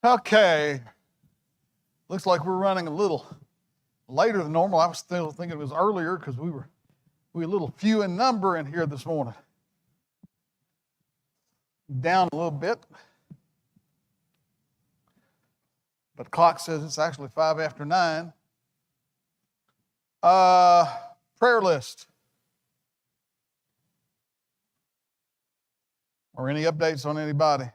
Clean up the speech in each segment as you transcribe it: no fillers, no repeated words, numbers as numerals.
Okay. Looks like we're running a little later than normal. I was still thinking it was earlier because we were a little few in number in here this morning. Down a little bit. But the clock says it's actually 5 after 9. Prayer list. Or any updates on anybody?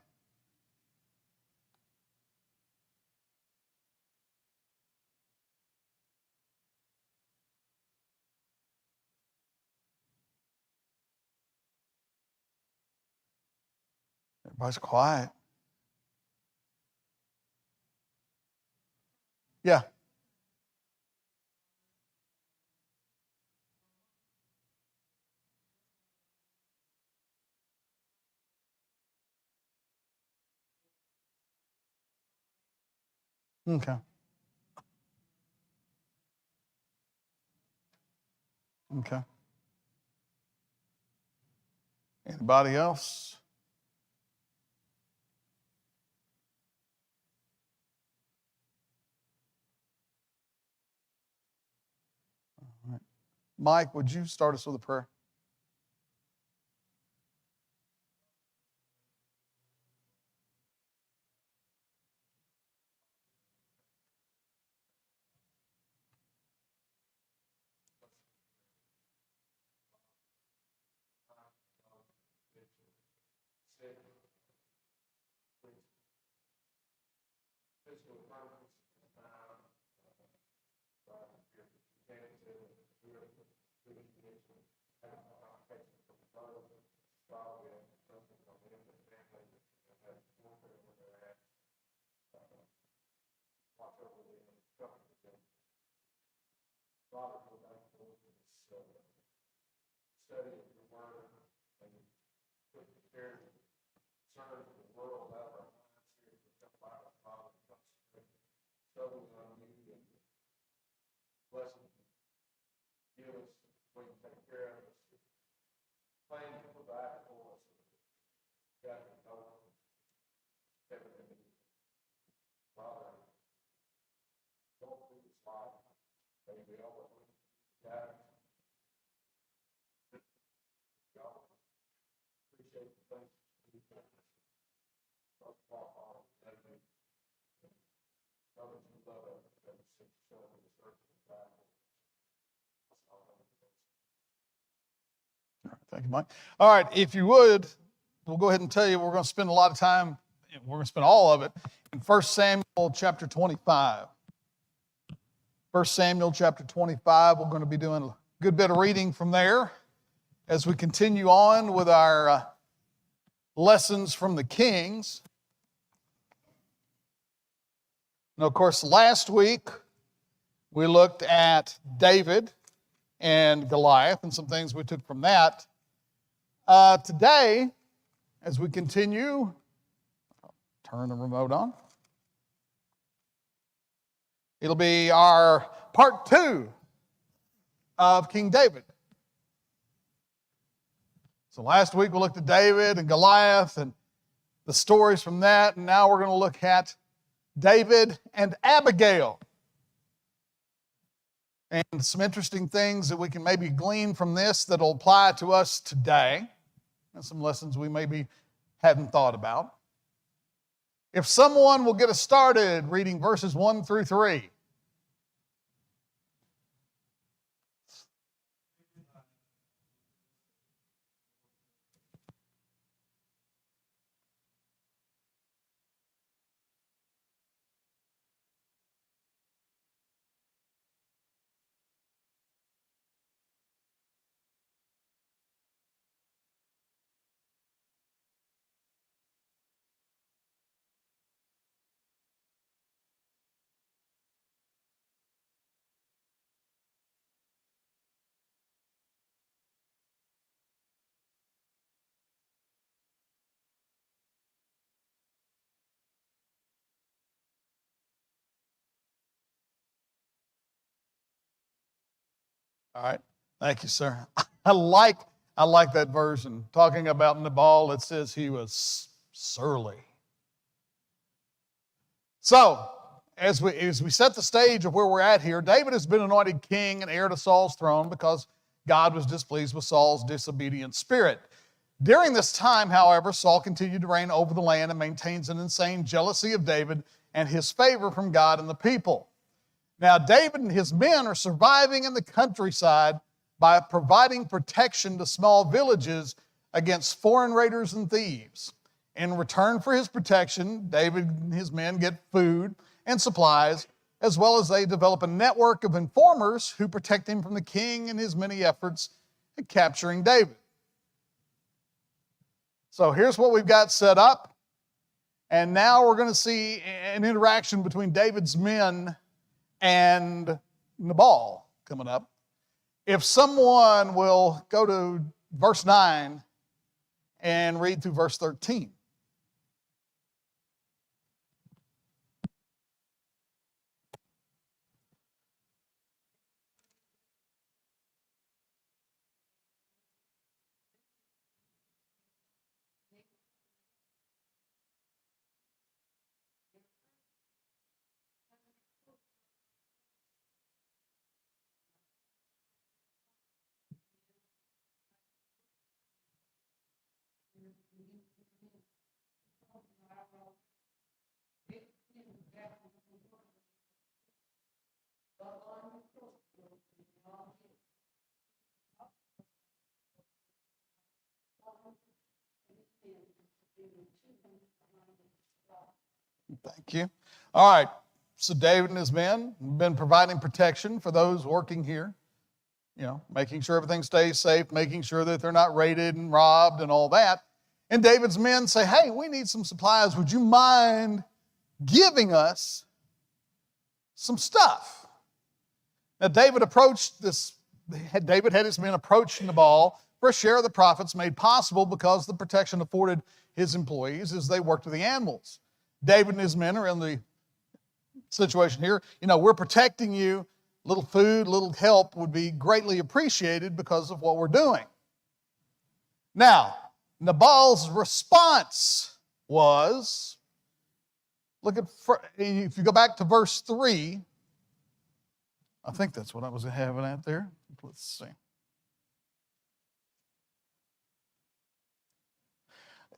Everybody's quiet. Yeah. Okay. Okay. Anybody else? All right. Mike, would you start us with a prayer? Thank you, Mike. All right, if you would, we'll go ahead and tell you we're going to spend a lot of time, we're going to spend all of it in 1 Samuel chapter 25. 1 Samuel chapter 25, we're going to be doing a good bit of reading from there as we continue on with our lessons from the Kings. Now, of course, last week we looked at David and Goliath and some things we took from that. Today, as we continue, I'll turn the remote on. It'll be our part 2 of King David. So last week we looked at David and Goliath and the stories from that, and now we're going to look at David and Abigail. And some interesting things that we can maybe glean from this that will apply to us today, and some lessons we maybe hadn't thought about. If someone will get us started reading verses 1 through 3. All right. Thank you, sir. I like that version. Talking about Nabal, it says he was surly. So, as we set the stage of where we're at here, David has been anointed king and heir to Saul's throne because God was displeased with Saul's disobedient spirit. During this time, however, Saul continued to reign over the land and maintains an insane jealousy of David and his favor from God and the people. Now, David and his men are surviving in the countryside by providing protection to small villages against foreign raiders and thieves. In return for his protection, David and his men get food and supplies, as well as they develop a network of informers who protect him from the king and his many efforts at capturing David. So here's what we've got set up. And now we're going to see an interaction between David's men and Nabal coming up. If someone will go to verse 9 and read through verse 13. Thank you. All right. So David and his men have been providing protection for those working here, making sure everything stays safe, making sure that they're not raided and robbed and all that. And David's men say, hey, we need some supplies. Would you mind giving us some stuff? Now, David had his men approach Nabal for a share of the profits made possible because the protection afforded his employees as they worked with the animals. David and his men are in the situation here. We're protecting you. Little food, little help would be greatly appreciated because of what we're doing. Now, Nabal's response was, if you go back to verse 3, I think that's what I was having at there. Let's see.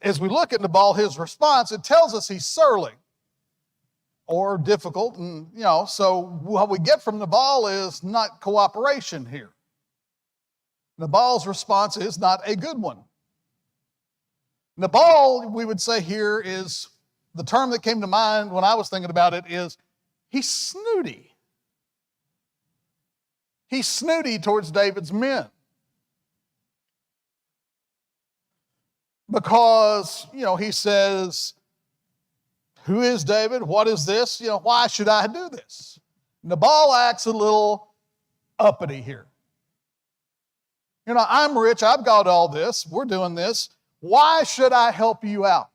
As we look at Nabal, his response, it tells us he's surly or difficult. And, so what we get from Nabal is not cooperation here. Nabal's response is not a good one. Nabal, we would say here, is the term that came to mind when I was thinking about it is he's snooty. He's snooty towards David's men. Because, he says, who is David? What is this? Why should I do this? Nabal acts a little uppity here. I'm rich. I've got all this. We're doing this. Why should I help you out?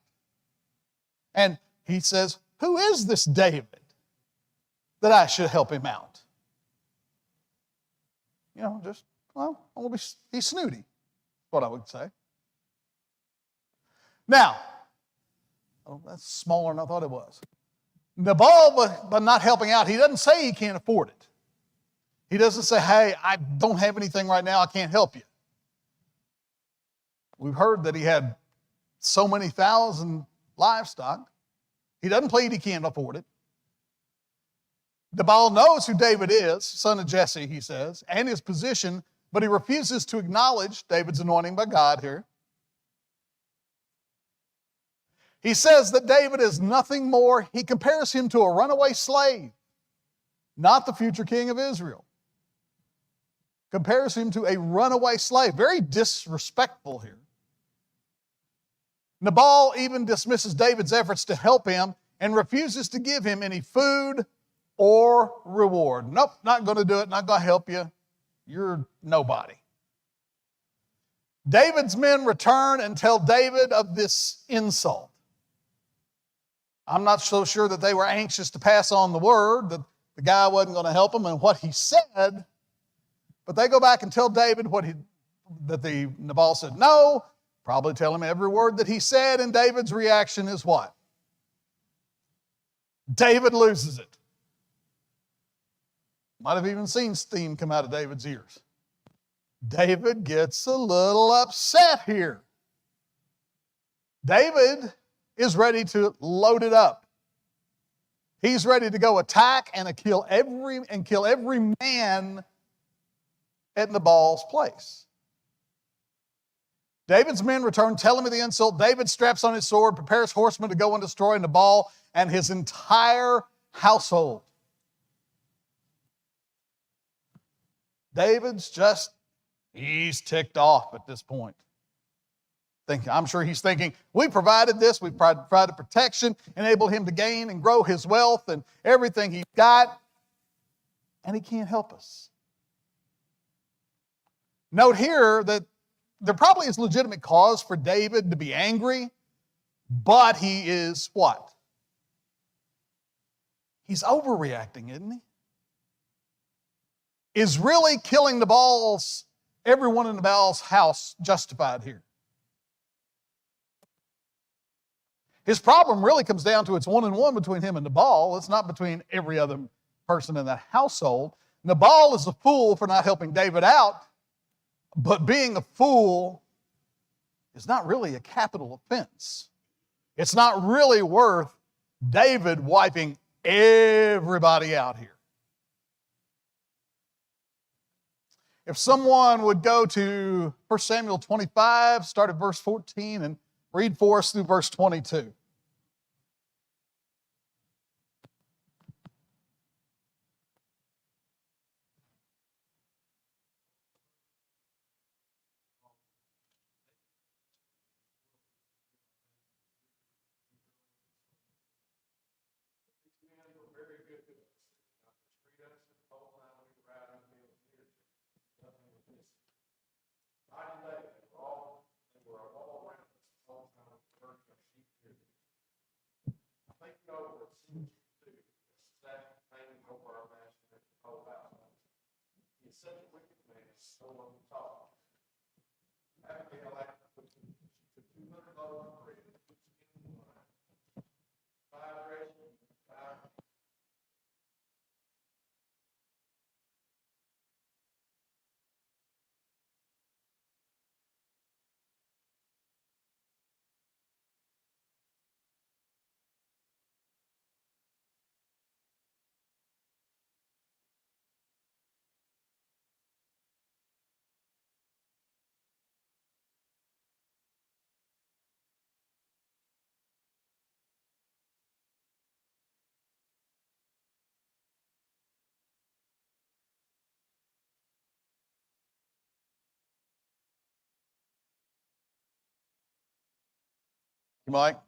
And he says, who is this David that I should help him out? He's snooty, is what I would say. Now, that's smaller than I thought it was. Nabal, by not helping out, he doesn't say he can't afford it. He doesn't say, hey, I don't have anything right now, I can't help you. We've heard that he had so many thousand livestock. He doesn't plead he can't afford it. Nabal knows who David is, son of Jesse, he says, and his position, but he refuses to acknowledge David's anointing by God here. He says that David is nothing more. He compares him to a runaway slave, not the future king of Israel. Compares him to a runaway slave. Very disrespectful here. Nabal even dismisses David's efforts to help him and refuses to give him any food or reward. Nope, not going to do it, not going to help you. You're nobody. David's men return and tell David of this insult. I'm not so sure that they were anxious to pass on the word that the guy wasn't going to help them and what he said, but they go back and tell David Nabal said no, probably tell him every word that he said, and David's reaction is what? David loses it. Might have even seen steam come out of David's ears. David gets a little upset here. David is ready to load it up. He's ready to go attack and kill every man at Nabal's place. David's men return, telling me the insult. David straps on his sword, prepares horsemen to go and destroy Nabal and his entire household. He's ticked off at this point. I'm sure he's thinking, we provided this, we provided protection, enabled him to gain and grow his wealth and everything he's got, and he can't help us. Note here that there probably is legitimate cause for David to be angry, but he is what? He's overreacting, isn't he? Is really killing everyone in Nabal's house justified here? His problem really comes down to it's 1-1 between him and Nabal. It's not between every other person in that household. Nabal is a fool for not helping David out, but being a fool is not really a capital offense. It's not really worth David wiping everybody out here. If someone would go to 1 Samuel 25, start at verse 14, and read for us through verse 22. Mike?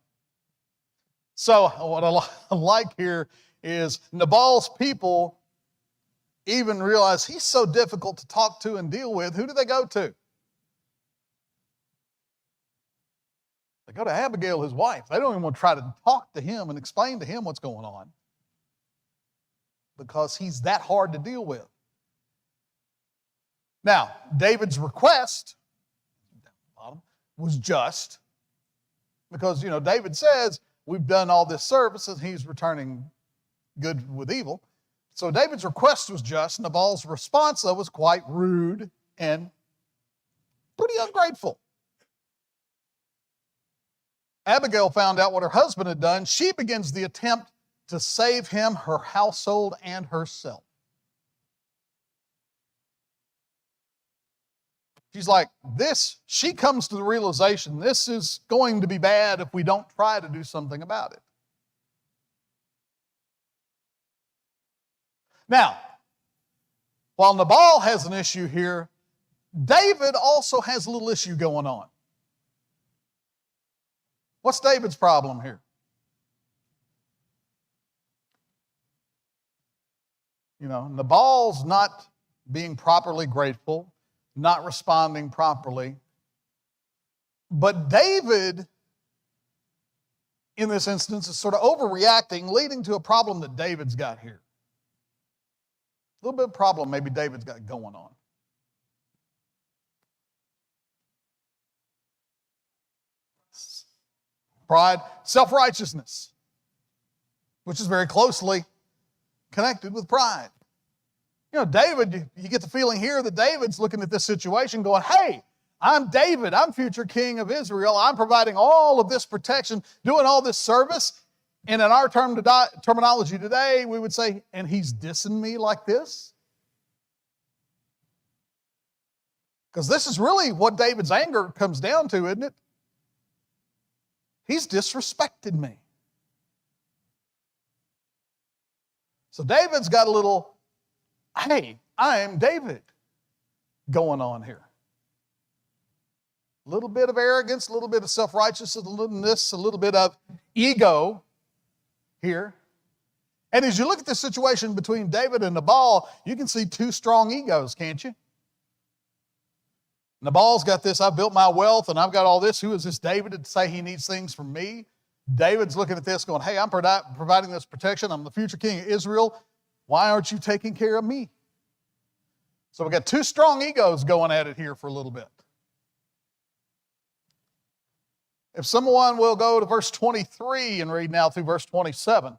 So what I like here is Nabal's people even realize he's so difficult to talk to and deal with. Who do they go to? They go to Abigail, his wife. They don't even want to try to talk to him and explain to him what's going on because he's that hard to deal with. Now, David's request was just. Because, David says, we've done all this service and he's returning good with evil. So David's request was just. Nabal's response, though, was quite rude and pretty ungrateful. Abigail found out what her husband had done. She begins the attempt to save him, her household, and herself. She's like, she comes to the realization this is going to be bad if we don't try to do something about it. Now, while Nabal has an issue here, David also has a little issue going on. What's David's problem here? Nabal's not being properly grateful, not responding properly. But David, in this instance, is sort of overreacting, leading to a problem that David's got here. A little bit of problem maybe David's got going on. Pride, self-righteousness. which is very closely connected with pride. You know, David, you get the feeling here that David's looking at this situation going, hey, I'm David. I'm future king of Israel. I'm providing all of this protection, doing all this service. And in our terminology today, we would say, and he's dissing me like this? Because this is really what David's anger comes down to, isn't it? He's disrespected me. So David's got a little, hey, I'm David going on here. A little bit of arrogance, a little bit of self-righteousness, a little bit of ego here. And as you look at the situation between David and Nabal, you can see two strong egos, can't you? Nabal's got this, I've built my wealth and I've got all this. Who is this David to say he needs things from me? David's looking at this going, hey, I'm providing this protection. I'm the future king of Israel. Why aren't you taking care of me? So we've got two strong egos going at it here for a little bit. If someone will go to verse 23 and read now through verse 27.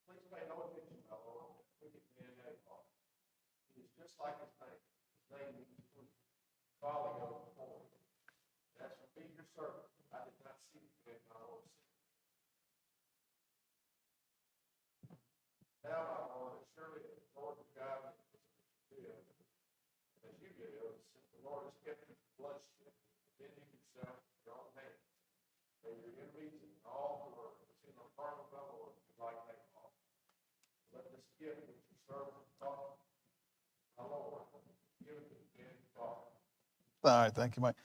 Please pay no attention, my Lord, wicked men and evil. It is just like his name. His name means sweet. Folly goes before him. As for me, your servant, I did not see the good my Lord see. Now, my Lord, as surely as the Lord your God is good, as you do, since the Lord has kept you from bloodshed, defending yourself with your own hands, may your enemies and all who are in the heart of the Lord be like that. Let this gift which you serve God, my Lord, give it again, God. All right, thank you, Mike.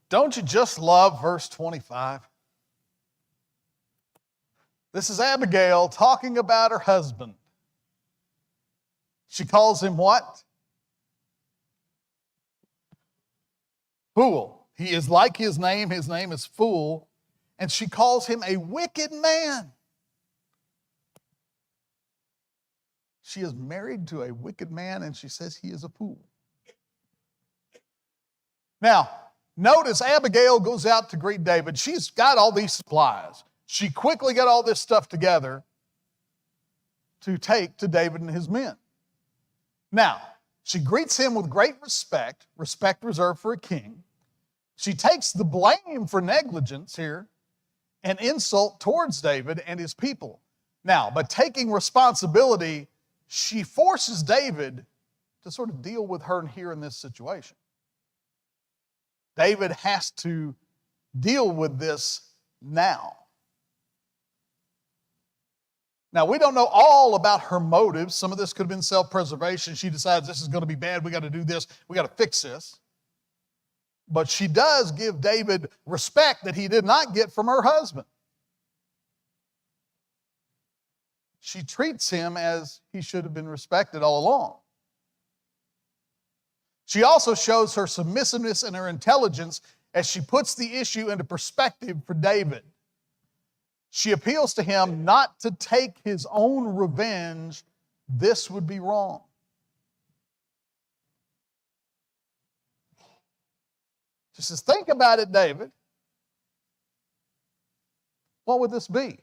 Don't you just love verse 25? This is Abigail talking about her husband. She calls him what? Fool. He is like his name. His name is Fool. And she calls him a wicked man. She is married to a wicked man, and she says he is a fool. Now, notice Abigail goes out to greet David. She's got all these supplies. She quickly got all this stuff together to take to David and his men. Now, she greets him with great respect reserved for a king. She takes the blame for negligence here and insult towards David and his people. Now, by taking responsibility, she forces David to sort of deal with her here in this situation. David has to deal with this now. Now, we don't know all about her motives. Some of this could have been self-preservation. She decides this is going to be bad. We got to do this. We got to fix this. But she does give David respect that he did not get from her husband. She treats him as he should have been respected all along. She also shows her submissiveness and her intelligence as she puts the issue into perspective for David. She appeals to him not to take his own revenge. This would be wrong. She says, think about it, David. What would this be?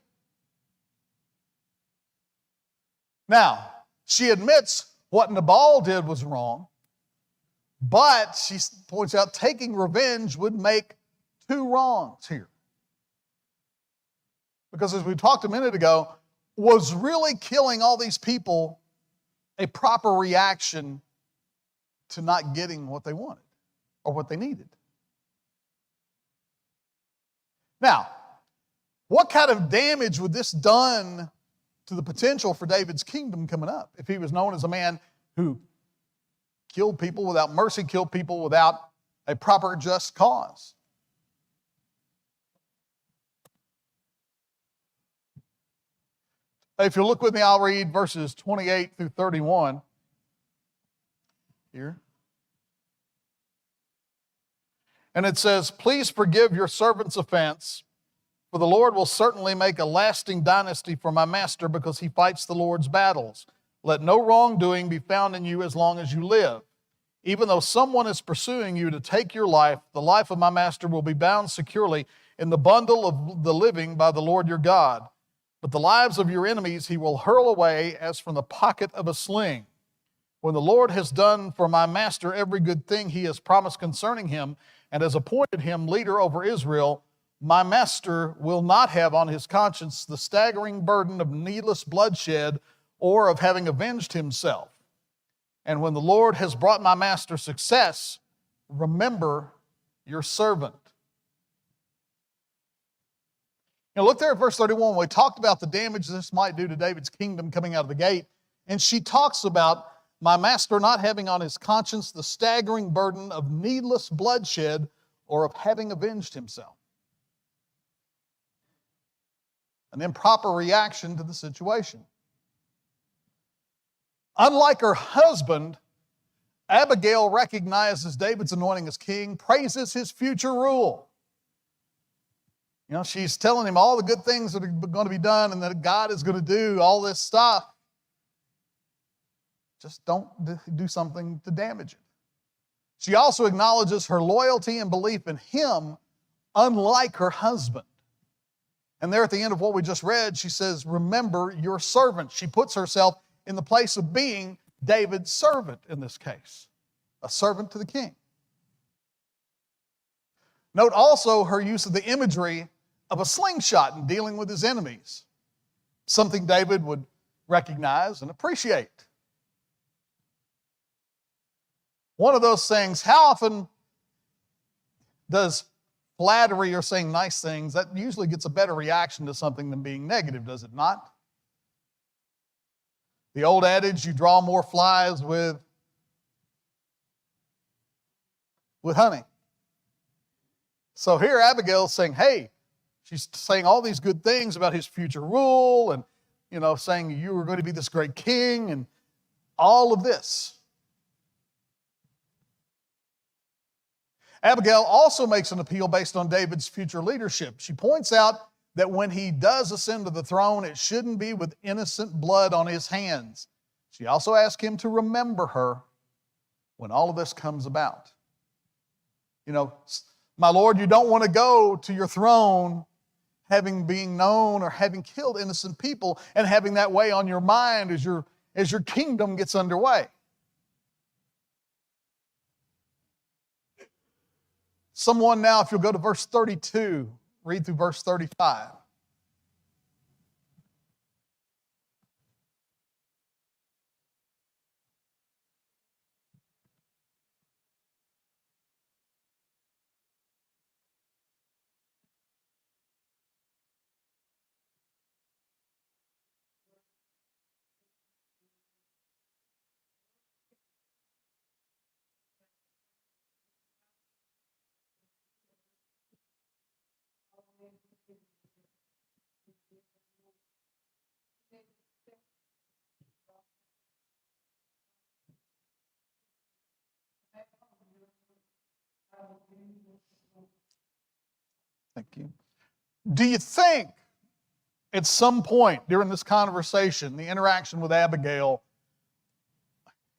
Now, she admits what Nabal did was wrong, but she points out taking revenge would make two wrongs here. Because as we talked a minute ago, was really killing all these people a proper reaction to not getting what they wanted or what they needed? Now, what kind of damage would this done to the potential for David's kingdom coming up if he was known as a man who killed people without mercy, killed people without a proper just cause? If you look with me, I'll read verses 28 through 31. here. And it says, "Please forgive your servant's offense, for the Lord will certainly make a lasting dynasty for my master because he fights the Lord's battles. Let no wrongdoing be found in you as long as you live. Even though someone is pursuing you to take your life, the life of my master will be bound securely in the bundle of the living by the Lord your God. But the lives of your enemies he will hurl away as from the pocket of a sling. When the Lord has done for my master every good thing he has promised concerning him and has appointed him leader over Israel, my master will not have on his conscience the staggering burden of needless bloodshed or of having avenged himself. And when the Lord has brought my master success, remember your servant." Now look there at verse 31. We talked about the damage this might do to David's kingdom coming out of the gate. And she talks about my master not having on his conscience the staggering burden of needless bloodshed or of having avenged himself. An improper reaction to the situation. Unlike her husband, Abigail recognizes David's anointing as king, praises his future rule. You know, she's telling him all the good things that are going to be done and that God is going to do all this stuff. Just don't do something to damage it. She also acknowledges her loyalty and belief in him, unlike her husband. And there at the end of what we just read, she says, "Remember your servant." She puts herself in the place of being David's servant in this case, a servant to the king. Note also her use of the imagery of a slingshot in dealing with his enemies, something David would recognize and appreciate. One of those things, how often does flattery or saying nice things, that usually gets a better reaction to something than being negative, does it not? The old adage, you draw more flies with honey. So here Abigail's saying, hey, she's saying all these good things about his future rule and, you know, saying you were going to be this great king and all of this. Abigail also makes an appeal based on David's future leadership. She points out that when he does ascend to the throne, it shouldn't be with innocent blood on his hands. She also asks him to remember her when all of this comes about. You know, my Lord, you don't want to go to your throne having been known or having killed innocent people and having that weigh on your mind as your kingdom gets underway. Someone now, if you'll go to verse 32, read through verse 35. Thank you. Do you think at some point during this conversation, the interaction with Abigail,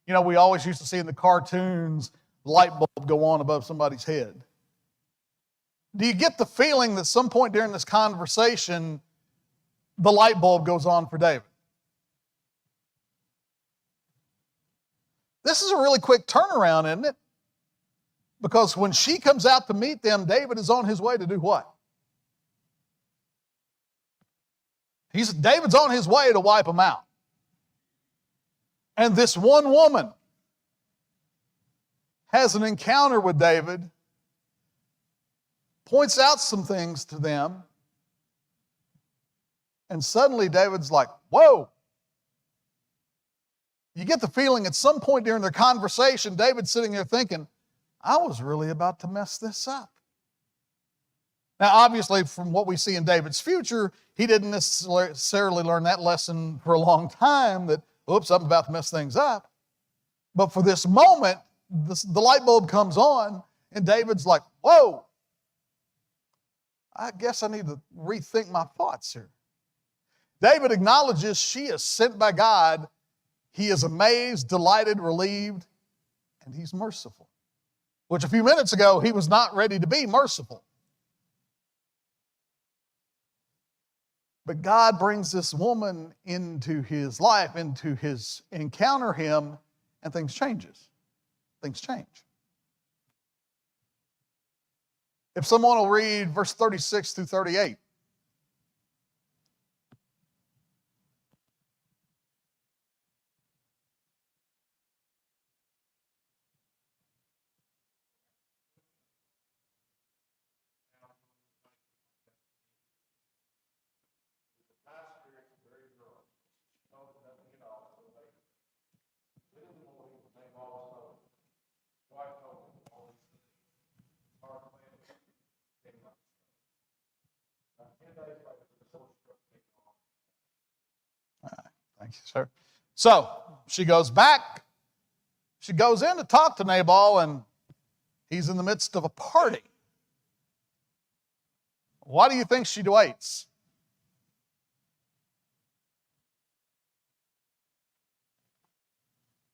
you know, we always used to see in the cartoons, the light bulb go on above somebody's head. Do you get the feeling that at some point during this conversation, the light bulb goes on for David? This is a really quick turnaround, isn't it? Because when she comes out to meet them, David is on his way to do what? David's on his way to wipe them out. And this one woman has an encounter with David, points out some things to them, and suddenly David's like, whoa. You get the feeling at some point during their conversation, David's sitting there thinking, I was really about to mess this up. Now, obviously, from what we see in David's future, he didn't necessarily learn that lesson for a long time that, oops, I'm about to mess things up. But for this moment, the light bulb comes on, and David's like, whoa, I guess I need to rethink my thoughts here. David acknowledges she is sent by God. He is amazed, delighted, relieved, and he's merciful. Which a few minutes ago, he was not ready to be merciful. But God brings this woman into his life, into his encounter him, and things changes. Things change. If someone will read verse 36 through 38. Thank you, sir. So she goes back. She goes in to talk to Nabal, and he's in the midst of a party. Why do you think she waits?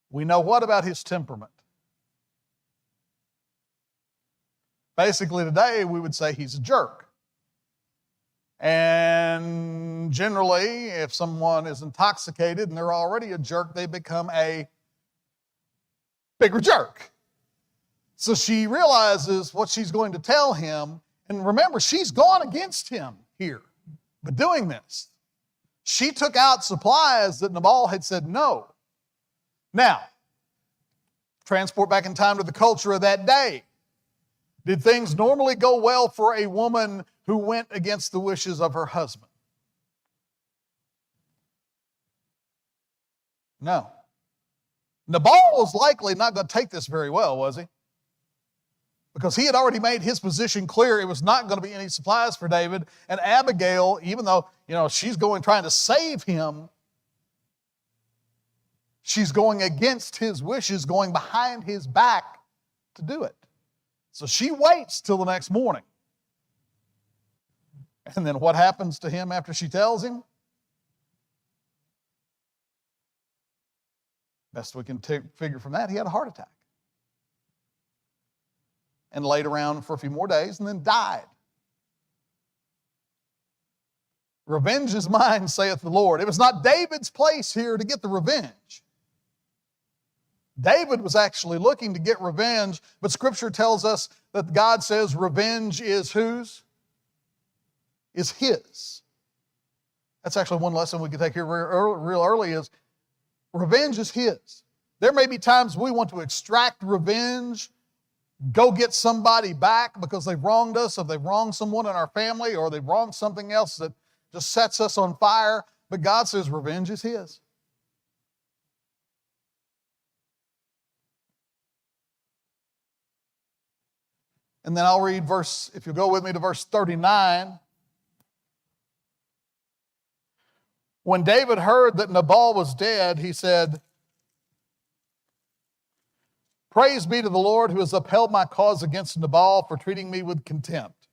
We know what about his temperament? Basically, today we would say he's a jerk. And generally, if someone is intoxicated and they're already a jerk, they become a bigger jerk. So she realizes what she's going to tell him. And remember, she's gone against him here by doing this. She took out supplies that Nabal had said no. Now, transport back in time to the culture of that day. Did things normally go well for a woman who went against the wishes of her husband? No. Nabal was likely not going to take this very well, was he? Because he had already made his position clear. It was not going to be any supplies for David. And Abigail, even though, she's trying to save him, she's going against his wishes, going behind his back to do it. So she waits till the next morning. And then what happens to him after she tells him? Best we can figure from that, he had a heart attack. And laid around for a few more days and then died. Revenge is mine, saith the Lord. It was not David's place here to get the revenge. David was actually looking to get revenge, but Scripture tells us that God says revenge is whose? Is his. That's actually one lesson we can take here real early is revenge is his. There may be times we want to extract revenge, go get somebody back because they've wronged us, or they've wronged someone in our family, or they've wronged something else that just sets us on fire. But God says revenge is his. And then I'll read if you'll go with me to verse 39. When David heard that Nabal was dead, he said, "Praise be to the Lord who has upheld my cause against Nabal for treating me with contempt.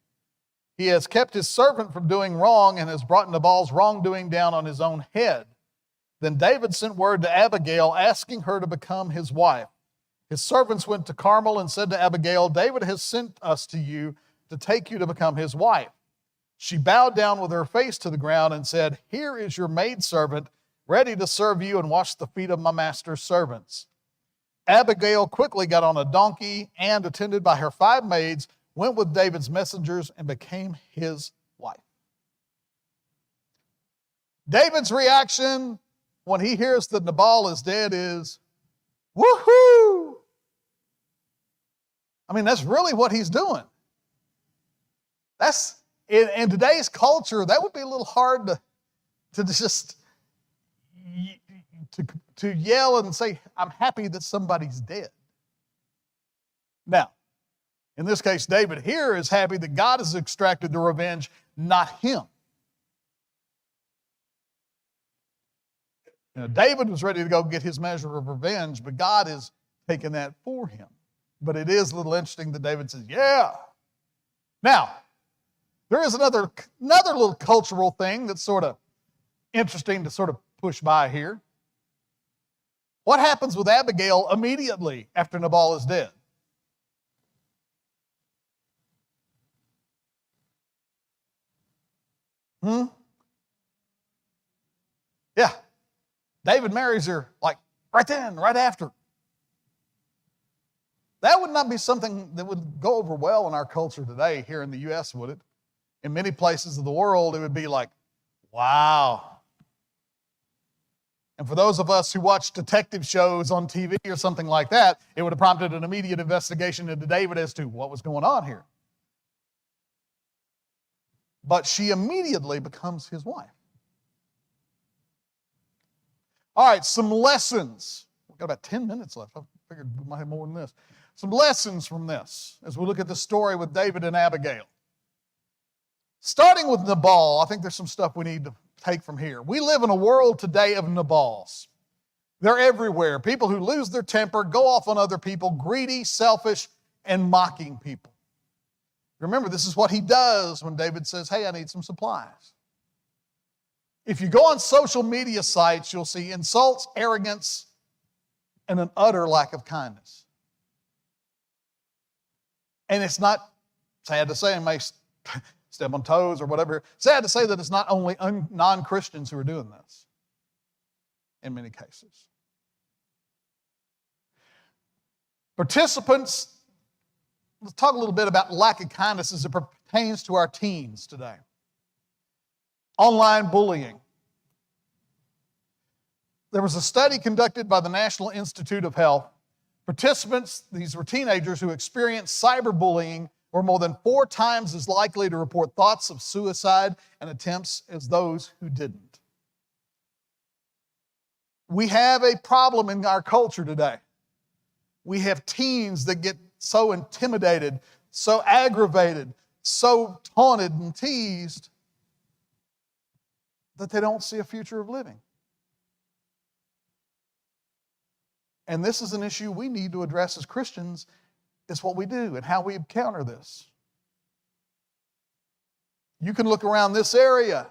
He has kept his servant from doing wrong and has brought Nabal's wrongdoing down on his own head." Then David sent word to Abigail asking her to become his wife. His servants went to Carmel and said to Abigail, "David has sent us to you to take you to become his wife." She bowed down with her face to the ground and said, "Here is your maidservant, ready to serve you and wash the feet of my master's servants." Abigail quickly got on a donkey and, attended by her 5 maids, went with David's messengers and became his wife. David's reaction when he hears that Nabal is dead is, woohoo! I mean, that's really what he's doing. That's, in today's culture, that would be a little hard to just to yell and say, "I'm happy that somebody's dead." Now, in this case, David here is happy that God has extracted the revenge, not him. David was ready to go get his measure of revenge, but God is taken that for him. But it is a little interesting that David says, yeah. Now, there is another little cultural thing that's sort of interesting to sort of push by here. What happens with Abigail immediately after Nabal is dead? Yeah. David marries her like right then, right after. That would not be something that would go over well in our culture today here in the U.S., would it? In many places of the world, it would be like, wow. And for those of us who watch detective shows on TV or something like that, it would have prompted an immediate investigation into David as to what was going on here. But she immediately becomes his wife. All right, some lessons. We've got about 10 minutes left. I figured we might have more than this. Some lessons from this as we look at the story with David and Abigail. Starting with Nabal, I think there's some stuff we need to take from here. We live in a world today of Nabals. They're everywhere. People who lose their temper, go off on other people, greedy, selfish, and mocking people. Remember, this is what he does when David says, hey, I need some supplies. If you go on social media sites, you'll see insults, arrogance, and an utter lack of kindness. And it's not, sad to say, I may step on toes or whatever, sad to say that it's not only non-Christians who are doing this in many cases. Participants, let's talk a little bit about lack of kindness as it pertains to our teens today. Online bullying. There was a study conducted by the National Institute of Health. Participants, these were teenagers who experienced cyberbullying, were more than 4 times as likely to report thoughts of suicide and attempts as those who didn't. We have a problem in our culture today. We have teens that get so intimidated, so aggravated, so taunted and teased that they don't see a future of living. And this is an issue we need to address as Christians. It's what we do and how we counter this. You can look around this area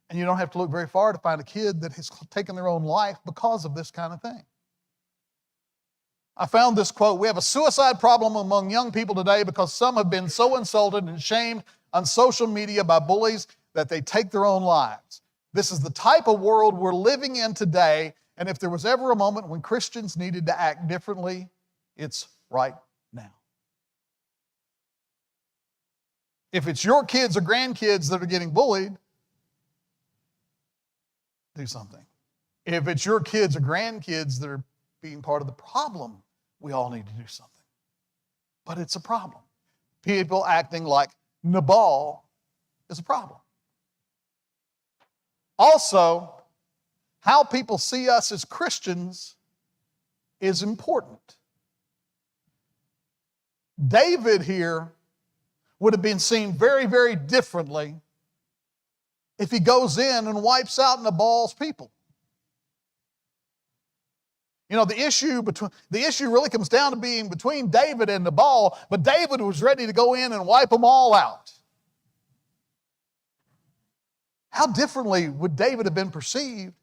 and you don't have to look very far to find a kid that has taken their own life because of this kind of thing. I found this quote: we have a suicide problem among young people today because some have been so insulted and shamed on social media by bullies that they take their own lives. This is the type of world we're living in today, and if there was ever a moment when Christians needed to act differently, it's right now. If it's your kids or grandkids that are getting bullied, do something. If it's your kids or grandkids that are being part of the problem, we all need to do something. But it's a problem. People acting like Nabal is a problem. Also, how people see us as Christians is important. David here would have been seen very, very differently if he goes in and wipes out Nabal's people. You know, the issue really comes down to being between David and Nabal, but David was ready to go in and wipe them all out. How differently would David have been perceived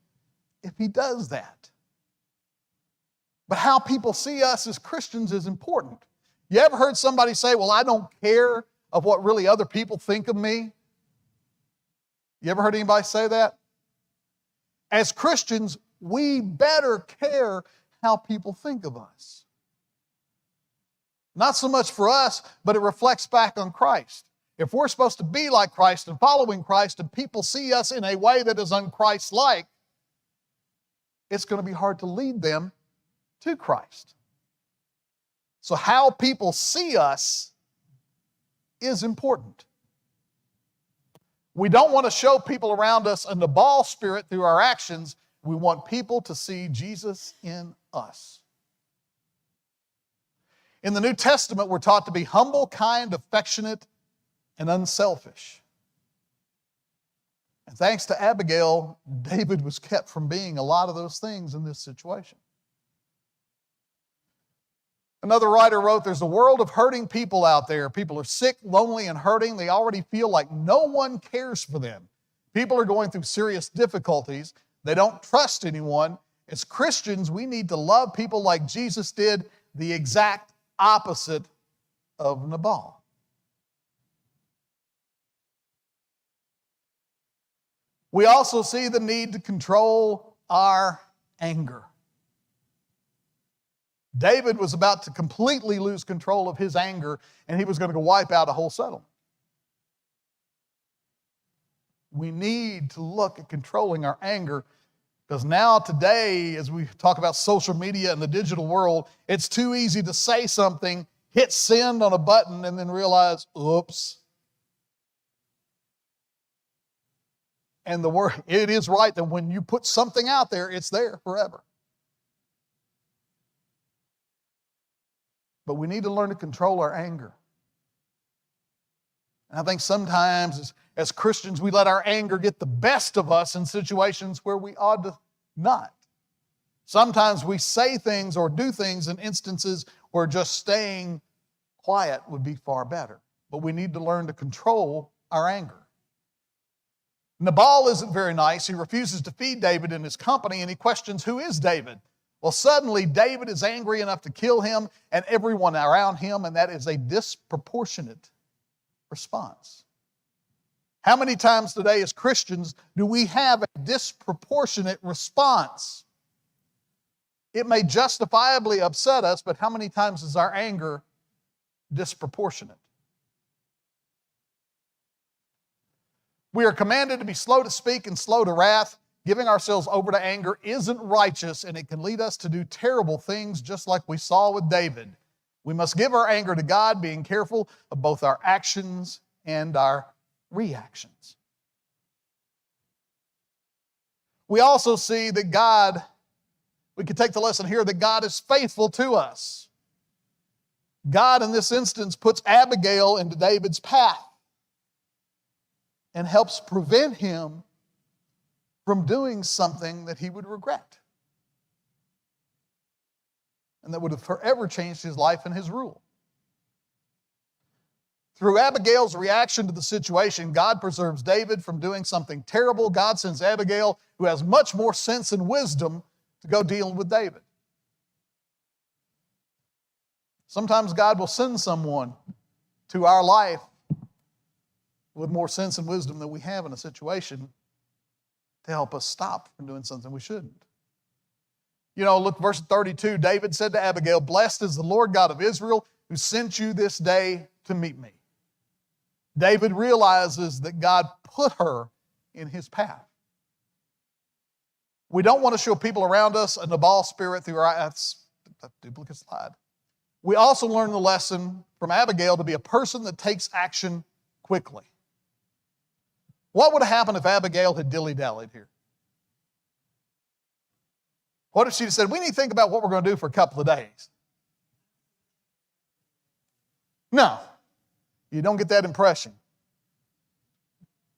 if he does that? But how people see us as Christians is important. You ever heard somebody say, well, I don't care of what really other people think of me? You ever heard anybody say that? As Christians, we better care how people think of us. Not so much for us, but it reflects back on Christ. If we're supposed to be like Christ and following Christ, and people see us in a way that is un-Christ-like, it's going to be hard to lead them to Christ. So how people see us is important. We don't want to show people around us a Nabal spirit through our actions. We want people to see Jesus in us. In the New Testament, we're taught to be humble, kind, affectionate, and unselfish. And thanks to Abigail, David was kept from being a lot of those things in this situation. Another writer wrote, there's a world of hurting people out there. People are sick, lonely, and hurting. They already feel like no one cares for them. People are going through serious difficulties. They don't trust anyone. As Christians, we need to love people like Jesus did, the exact opposite of Nabal. We also see the need to control our anger. David was about to completely lose control of his anger, and he was going to wipe out a whole settlement. We need to look at controlling our anger, because now today, as we talk about social media and the digital world, it's too easy to say something, hit send on a button, and then realize, oops. And it is right that when you put something out there, it's there forever. But we need to learn to control our anger. And I think sometimes as Christians, we let our anger get the best of us in situations where we ought to not. Sometimes we say things or do things in instances where just staying quiet would be far better. But we need to learn to control our anger. Nabal isn't very nice. He refuses to feed David and his company, and he questions, who is David? Well, suddenly David is angry enough to kill him and everyone around him, and that is a disproportionate response. How many times today as Christians do we have a disproportionate response? It may justifiably upset us, but how many times is our anger disproportionate? We are commanded to be slow to speak and slow to wrath. Giving ourselves over to anger isn't righteous, and it can lead us to do terrible things, just like we saw with David. We must give our anger to God, being careful of both our actions and our reactions. We also see that God, we can take the lesson here that God is faithful to us. God, in this instance, puts Abigail into David's path and helps prevent him from doing something that he would regret and that would have forever changed his life and his rule. Through Abigail's reaction to the situation, God preserves David from doing something terrible. God sends Abigail, who has much more sense and wisdom, to go deal with David. Sometimes God will send someone to our life with more sense and wisdom than we have in a situation to help us stop from doing something we shouldn't. You know, look, verse 32, David said to Abigail, "Blessed is the Lord God of Israel, who sent you this day to meet me." David realizes that God put her in his path. We don't want to show people around us a Nabal spirit through our eyes. That's a duplicate slide. We also learn the lesson from Abigail to be a person that takes action quickly. What would have happened if Abigail had dilly-dallied here? What if she said, we need to think about what we're going to do for a couple of days? No, you don't get that impression.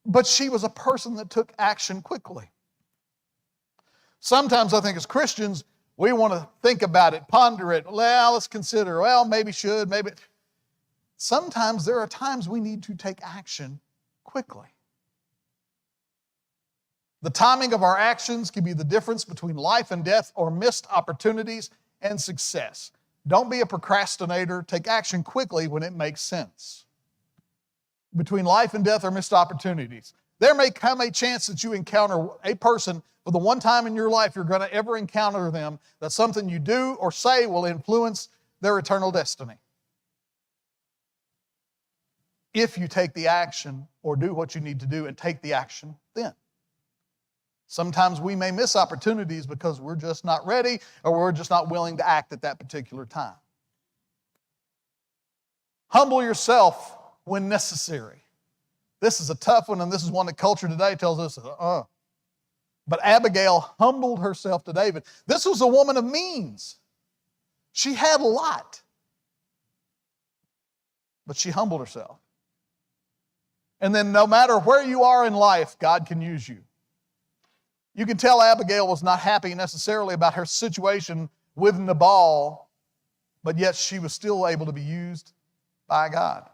But she was a person that took action quickly. Sometimes I think as Christians, we want to think about it, ponder it. Well, let's consider, well, maybe should, maybe. Sometimes there are times we need to take action quickly. The timing of our actions can be the difference between life and death or missed opportunities and success. Don't be a procrastinator. Take action quickly when it makes sense. Between life and death or missed opportunities. There may come a chance that you encounter a person for the one time in your life you're going to ever encounter them, that something you do or say will influence their eternal destiny. If you take the action or do what you need to do and take the action then. Sometimes we may miss opportunities because we're just not ready or we're just not willing to act at that particular time. Humble yourself when necessary. This is a tough one, and this is one that culture today tells us, But Abigail humbled herself to David. This was a woman of means. She had a lot. But she humbled herself. And then no matter where you are in life, God can use you. You can tell Abigail was not happy necessarily about her situation with Nabal, but yet she was still able to be used by God.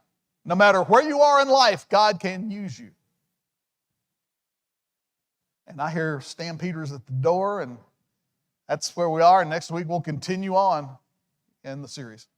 No matter where you are in life, God can use you. And I hear stampeders at the door, and that's where we are. And next week we'll continue on in the series.